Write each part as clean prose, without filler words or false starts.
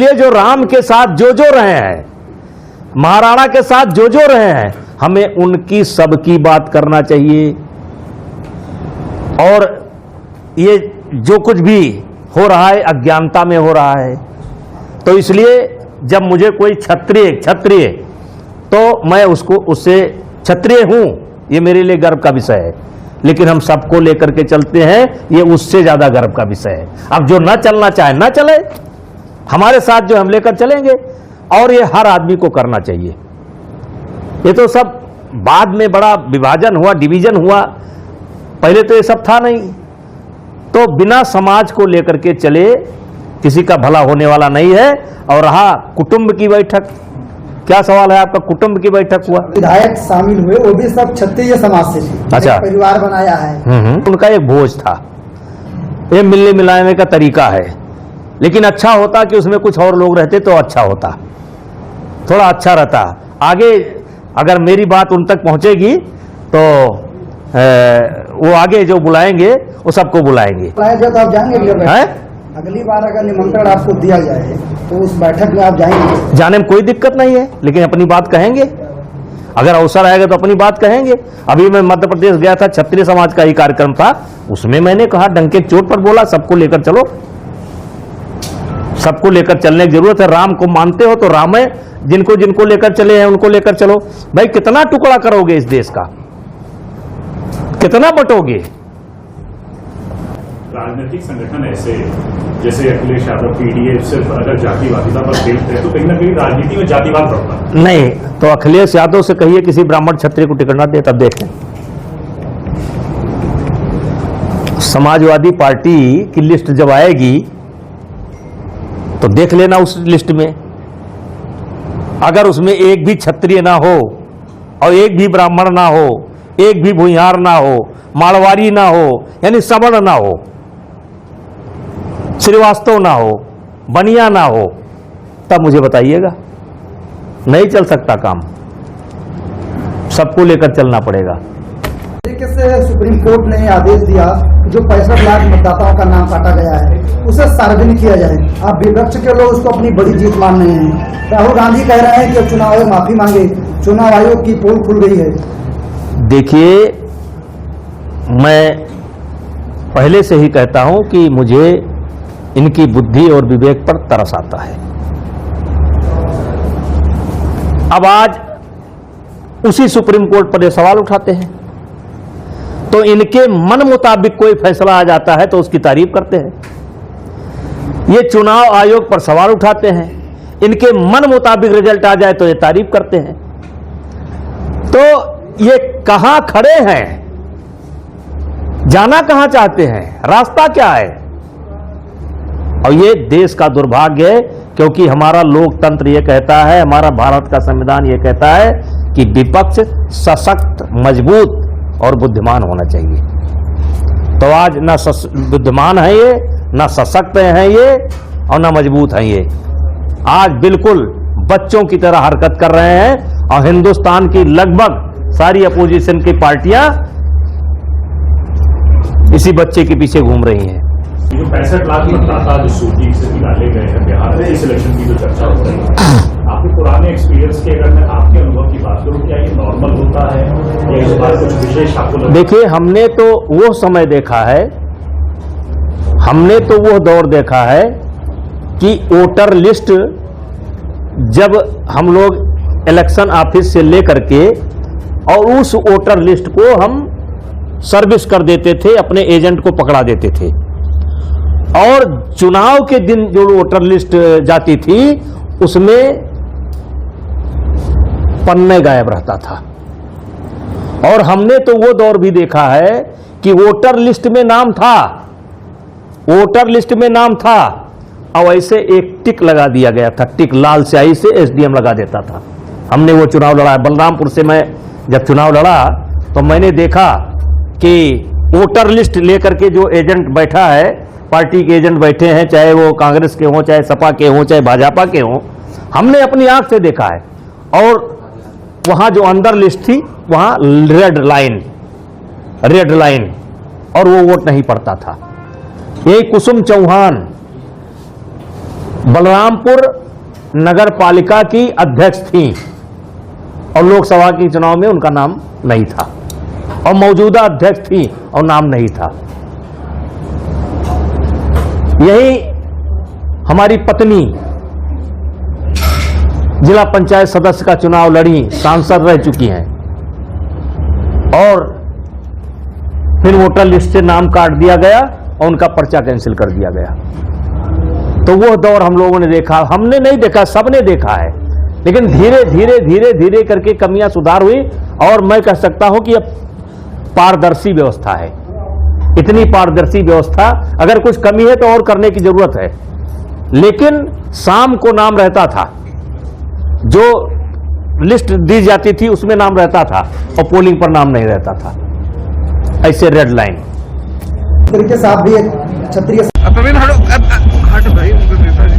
इसलिए जो राम के साथ जो रहे हैं, महाराणा के साथ जो रहे हैं, हमें उनकी सबकी बात करना चाहिए। और ये जो कुछ भी हो रहा है अज्ञानता में हो रहा है। तो इसलिए जब मुझे कोई क्षत्रिय तो मैं उससे क्षत्रिय हूं, ये मेरे लिए गर्व का विषय है। लेकिन हम सबको लेकर के चलते हैं, ये उससे ज्यादा गर्व का विषय है। अब जो ना चलना चाहे ना चले, हमारे साथ जो हम लेकर चलेंगे, और ये हर आदमी को करना चाहिए। ये तो सब बाद में बड़ा विभाजन हुआ, डिवीजन हुआ, पहले तो ये सब था नहीं। तो बिना समाज को लेकर के चले किसी का भला होने वाला नहीं है। और रहा कुटुंब की बैठक, क्या सवाल है आपका? कुटुंब की बैठक हुआ, विधायक शामिल हुए, वो भी सब क्षत्रिय समाज से थे। अच्छा, परिवार बनाया है। उनका एक भोज था, ये मिलने मिलाने का तरीका है। लेकिन अच्छा होता कि उसमें कुछ और लोग रहते तो अच्छा होता, थोड़ा अच्छा रहता। आगे अगर मेरी बात उन तक पहुंचेगी तो वो आगे जो बुलाएंगे वो सबको बुलाएंगे। जब आप जाएंगे अगली बार अगर निमंत्रण आपको दिया जाए तो उस बैठक में आप जाएंगे? जाने में कोई दिक्कत नहीं है, लेकिन अपनी बात कहेंगे। अगर अवसर आएगा तो अपनी बात कहेंगे। अभी मैं मध्य प्रदेश गया था, क्षत्रिय समाज का ही कार्यक्रम था, उसमें मैंने कहा डंके चोट पर बोला, सबको लेकर चलो, सबको लेकर चलने की जरूरत है। राम को मानते हो तो राम है, जिनको जिनको लेकर चले हैं उनको लेकर चलो। भाई कितना टुकड़ा करोगे इस देश का, कितना बटोगे? राजनीतिक संगठन ऐसे जैसे अखिलेश यादव पीडीए सिर्फ अगर जातिवादिता पर खेलते हैं तो कहीं ना कहीं राजनीति में जातिवाद बढ़ता है। नहीं तो अखिलेश यादव से कहिए किसी ब्राह्मण क्षत्रिय को टिकट ना दे, तब देखें। समाजवादी पार्टी की लिस्ट जब आएगी तो देख लेना उस लिस्ट में, अगर उसमें एक भी क्षत्रिय ना हो और एक भी ब्राह्मण ना हो, एक भी भूमिहार ना हो, मारवाड़ी ना हो, यानी सवर्ण ना हो, श्रीवास्तव ना हो, बनिया ना हो, तब मुझे बताइएगा। नहीं चल सकता काम, सबको लेकर चलना पड़ेगा। तरीके से सुप्रीम कोर्ट ने आदेश दिया कि जो 65 लाख मतदाताओं का नाम काटा गया है उसे सार्वजनिक किया जाए। आप विपक्ष के लोग उसको अपनी बड़ी जीत मान रहे हैं। राहुल गांधी कह रहे हैं कि चुनाव आयोग माफी मांगे, चुनाव आयोग की पोल खुल गई है। देखिए, मैं पहले से ही कहता हूं कि मुझे इनकी बुद्धि और विवेक पर तरस आता है। अब आज उसी सुप्रीम कोर्ट पर ये सवाल उठाते हैं, तो इनके मन मुताबिक कोई फैसला आ जाता है तो उसकी तारीफ करते हैं। ये चुनाव आयोग पर सवाल उठाते हैं, इनके मन मुताबिक रिजल्ट आ जाए तो ये तारीफ करते हैं। तो ये कहां खड़े हैं, जाना कहां चाहते हैं, रास्ता क्या है? और ये देश का दुर्भाग्य है, क्योंकि हमारा लोकतंत्र ये कहता है, हमारा भारत का संविधान ये कहता है कि विपक्ष सशक्त, मजबूत और बुद्धिमान होना चाहिए। तो आज ना बुद्धिमान है ये, ना सशक्त है ये, और ना मजबूत है ये। आज बिल्कुल बच्चों की तरह हरकत कर रहे हैं और हिंदुस्तान की लगभग सारी अपोजिशन की पार्टियां इसी बच्चे के पीछे घूम रही हैं। जो 65 लाख मतदाता जो सूची से निकाले गए हैं बिहार में, इस इलेक्शन की जो चर्चा हो रही है, आपके पुराने एक्सपीरियंस के अगर मैं आपके अनुभव की बात करूं, क्या ये नॉर्मल होता है या इस बार कुछ विशेष आपको लगता है? देखिए, हमने तो वो समय देखा है, हमने तो वो दौर देखा है कि वोटर लिस्ट जब हम लोग इलेक्शन ऑफिस से लेकर के और उस वोटर लिस्ट को हम सर्विस कर देते थे, अपने एजेंट को पकड़ा देते थे, और चुनाव के दिन जो वोटर लिस्ट जाती थी उसमें पन्ने गायब रहता था। और हमने तो वो दौर भी देखा है कि वोटर लिस्ट में नाम था, वोटर लिस्ट में नाम था और ऐसे एक टिक लगा दिया गया था, टिक लाल स्याही से एसडीएम लगा देता था। हमने वो चुनाव लड़ा, बलरामपुर से मैं जब चुनाव लड़ा तो मैंने देखा कि वोटर लिस्ट लेकर के जो एजेंट बैठा है, पार्टी के एजेंट बैठे हैं, चाहे वो कांग्रेस के हों, चाहे सपा के हों, चाहे भाजपा के हों, हमने अपनी आंख से देखा है। और वहां जो अंदर लिस्ट थी वहां रेड लाइन और वो वोट नहीं पड़ता था। यही कुसुम चौहान बलरामपुर नगर पालिका की अध्यक्ष थी और लोकसभा के चुनाव में उनका नाम नहीं था, और मौजूदा अध्यक्ष थी और नाम नहीं था। यही हमारी पत्नी जिला पंचायत सदस्य का चुनाव लड़ी, सांसद रह चुकी हैं, और फिर वोटर लिस्ट से नाम काट दिया गया और उनका पर्चा कैंसिल कर दिया गया। तो वो दौर हम लोगों ने देखा, हमने नहीं देखा, सबने देखा है, लेकिन धीरे धीरे धीरे धीरे करके कमियां सुधार हुई, और मैं कह सकता हूं कि अब पारदर्शी व्यवस्था है। इतनी पारदर्शी व्यवस्था, अगर कुछ कमी है तो और करने की जरूरत है, लेकिन शाम को नाम रहता था, जो लिस्ट दी जाती थी उसमें नाम रहता था और पोलिंग पर नाम नहीं रहता था। ऐसे रेड लाइन तरीके से आप भी एक क्षत्रिय प्रवीण हट भाई उनको नेताजी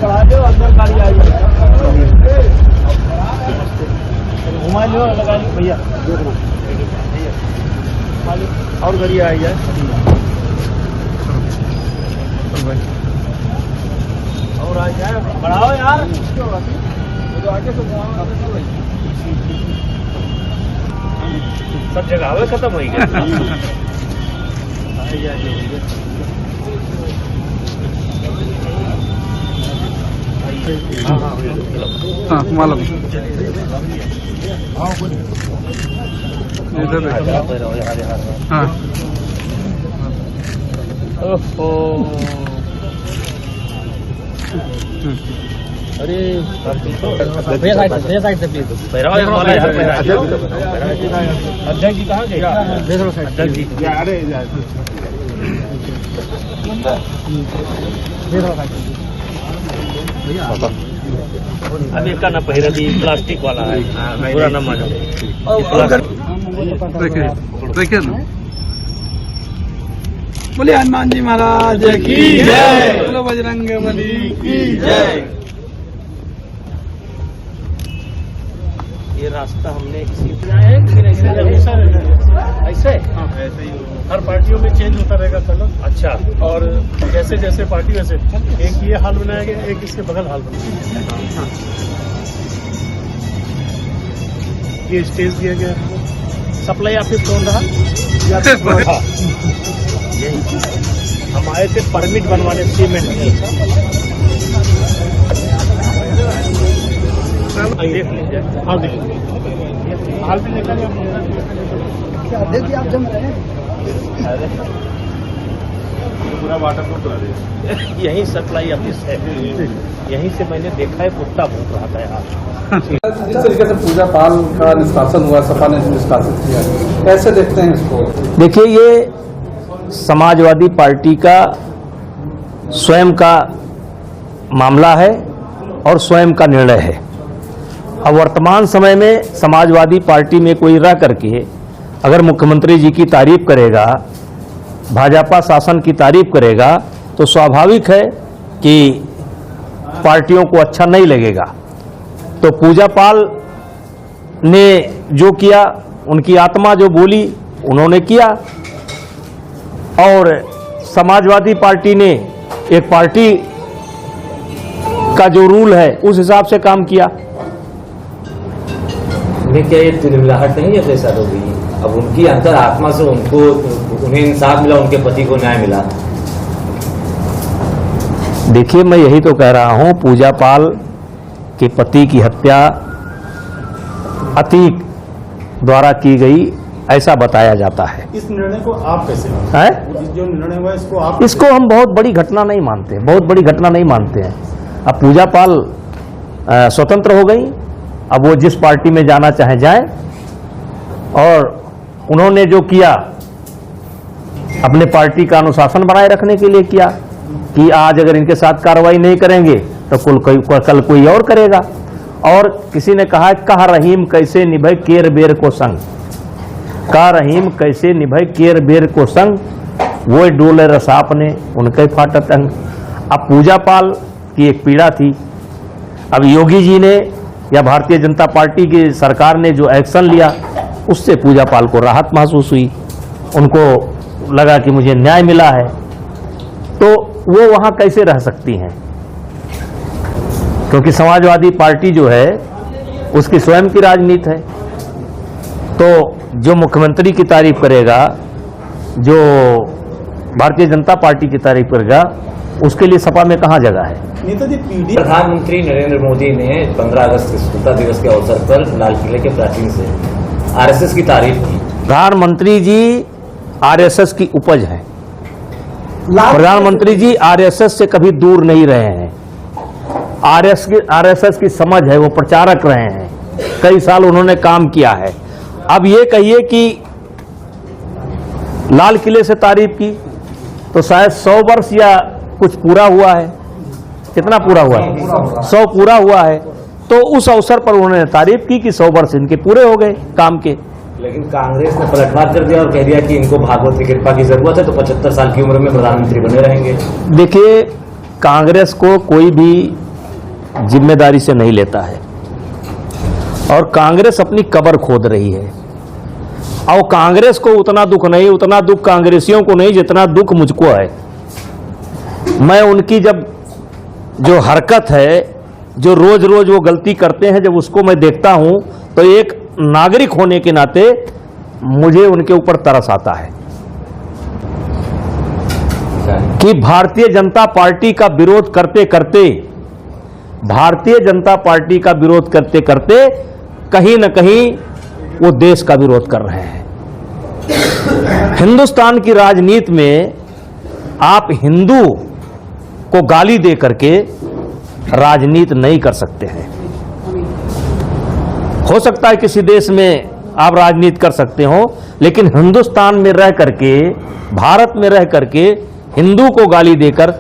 बढ़ा दो अंदर गाड़ी आई घुमा लो, लगा लो भैया, और गाड़ी आई है और आ जाए, बढ़ाओ यार, आगे से सब जगह खत्म हो गया। हाँ मालूम हाँ अरे साइड से प्लीज, अध्यक्ष जी कहाँ गए? अध्यक्ष जी अभी का ना पहिरा दी, प्लास्टिक वाला है, पूरा ना मानो। देखिए ना, बोले हनुमान जी महाराज की जय, बोलो बजरंग बली की जय। ये रास्ता हमने ऐसे हर पार्टियों में चेंज होता रहेगा कलर। अच्छा, और जैसे जैसे पार्टी वैसे एक ये हाल बनाया गया, एक इसके बगल हाल बनाया गया। ये स्टेज दिया गया, सप्लाई ऑफिस कौन रहा? यही हम आए थे परमिट बनवाने सीमेंट की। देख लीजिए, हाँ देख लीजिए, हाल भी देखा अध्यक्ष जी आप जम रहे हैं। पूरा वाटर को यही सप्लाई ऑफिस है, यहीं से मैंने देखा है, कुत्ता भूख रहा था यहाँ। जिस तरीके से पूजा पाल का निष्कासन हुआ, सपा ने निष्कासित किया, कैसे देखते हैं इसको? देखिए, ये समाजवादी पार्टी का स्वयं का मामला है और स्वयं का निर्णय है। अब वर्तमान समय में समाजवादी पार्टी में कोई रह करके अगर मुख्यमंत्री जी की तारीफ करेगा, भाजपा शासन की तारीफ करेगा, तो स्वाभाविक है कि पार्टियों को अच्छा नहीं लगेगा। तो पूजा पाल ने जो किया, उनकी आत्मा जो बोली उन्होंने किया, और समाजवादी पार्टी ने एक पार्टी का जो रूल है उस हिसाब से काम किया। क्या ये तिलमिलाहट नहीं है जैसा हो गई? अब उनकी अंतर आत्मा से उन्हें इंसाफ मिला, उनके पति को न्याय मिला। देखिए, मैं यही तो कह रहा हूं, पूजा पाल के पति की हत्या अतीक द्वारा की गई, ऐसा बताया जाता है। इस निर्णय को आप कैसे मानते है? हैं? जो निर्णय हुआ इसको आप इसको हम बहुत बड़ी घटना नहीं मानते, बहुत बड़ी घटना नहीं मानते हैं। अब पूजा पाल स्वतंत्र हो गई, अब वो जिस पार्टी में जाना चाहे जाए, और उन्होंने जो किया अपने पार्टी का अनुशासन बनाए रखने के लिए किया कि आज अगर इनके साथ कार्रवाई नहीं करेंगे तो कल कोई और करेगा। और किसी ने कहा, कहा रहीम कैसे निभे केर बेर को संग, का रहीम कैसे निभे केर बेर को संग, वो डोले रसाप ने उनके फाटत अंग। अब पूजा पाल की एक पीड़ा थी। अब योगी जी ने या भारतीय जनता पार्टी की सरकार ने जो एक्शन लिया उससे पूजा पाल को राहत महसूस हुई, उनको लगा कि मुझे न्याय मिला है, तो वो वहां कैसे रह सकती हैं? क्योंकि समाजवादी पार्टी जो है उसकी स्वयं की राजनीति है। तो जो मुख्यमंत्री की तारीफ करेगा, जो भारतीय जनता पार्टी की तारीफ करेगा, उसके लिए सपा में कहां जगह है? नेताजी पीडी प्रधानमंत्री नरेंद्र मोदी ने 15 अगस्त के स्वतंत्रता दिवस के अवसर पर लाल किले के प्राचीन से आरएसएस की तारीफ की। प्रधानमंत्री जी आरएसएस की उपज है। प्रधानमंत्री जी आरएसएस से कभी दूर नहीं रहे हैं। आरएसएस की समझ है, वो प्रचारक रहे हैं, कई साल उन्होंने काम किया है। अब ये कहिए कि लाल किले से तारीफ की तो शायद 100 वर्ष या कुछ पूरा हुआ है। कितना पूरा हुआ है? 100 पूरा हुआ है। तो उस अवसर पर उन्होंने तारीफ की कि 100 वर्ष इनके पूरे हो गए काम के। लेकिन कांग्रेस ने पलटवार कर दिया और कह दिया कि इनको भागवत की कृपा की जरूरत है, तो 75 साल की उम्र में प्रधानमंत्री बने रहेंगे। देखिए, कांग्रेस को कोई भी जिम्मेदारी से नहीं लेता है और कांग्रेस अपनी कब्र खोद रही है। और कांग्रेस को उतना दुख नहीं, उतना दुख कांग्रेसियों को नहीं जितना दुख मुझको है। मैं उनकी जब जो हरकत है, जो रोज रोज वो गलती करते हैं, जब उसको मैं देखता हूं तो एक नागरिक होने के नाते मुझे उनके ऊपर तरस आता है कि भारतीय जनता पार्टी का विरोध करते करते, भारतीय जनता पार्टी का विरोध करते करते कहीं न कहीं वो देश का विरोध कर रहे हैं। हिंदुस्तान की राजनीति में आप हिंदू को गाली दे करके राजनीति नहीं कर सकते हैं। हो सकता है किसी देश में आप राजनीति कर सकते हो, लेकिन हिंदुस्तान में रह करके, भारत में रह करके हिंदू को गाली देकर